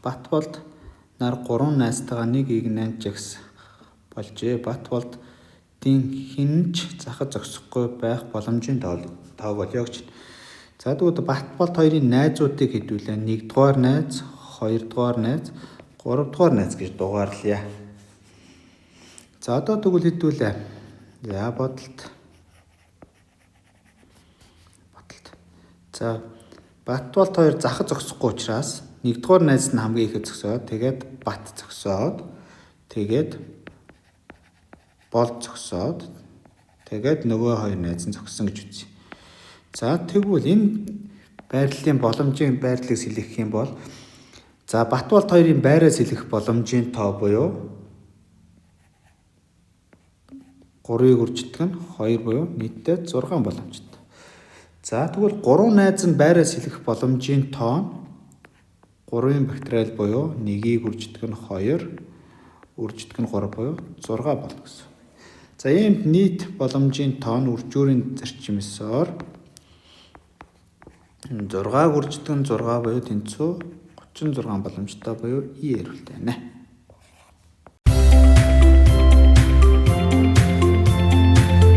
Батболд нар 3 найзтайгаа нэг игнэн жагс болжээ. Батболд хинч захад зогсохгүй байх боломжийн тоо болё гэж. За тэгвэл Батболд хоёрын найзуудыг хэдүүлээ. 1-р найз, 2-р найз, 3-р найз гэж дугаарлая. За одоо тэгвэл хэдүүлээ. За бодолт. За Батболд хоёр захад зогсохгүй учраас 1-р найз нь хамгийн ихэд зогсоод тэгээд Бат зогсоод тэгээд Болд зогсоод тэгээд нөгөө хоёр найз нь зогссон гэж үзье. За тэгвэл энэ байрлалын боломжийн байрлалыг сэлгэх юм бол за Батболд хоёрын байраа сэлгэх боломжийн тоо буюу 3-ыг үржигдэх нь 2 буюу нийтдээ 6 боломжтой. За тэгвэл 3 найз нь байраа сэлгэх боломжийн тоо нь 3-ын факториал буюу 1-ийг үржигдэх нь 2, үржигдэх нь 3 буюу 6 болно гэсэн. За иймд нийт боломжийн тоо нь үржүүрийн зарчимсаар 6-г үржигдэх нь 6 буюу тэнцүү 36 боломжтой буюу И хариулт байна.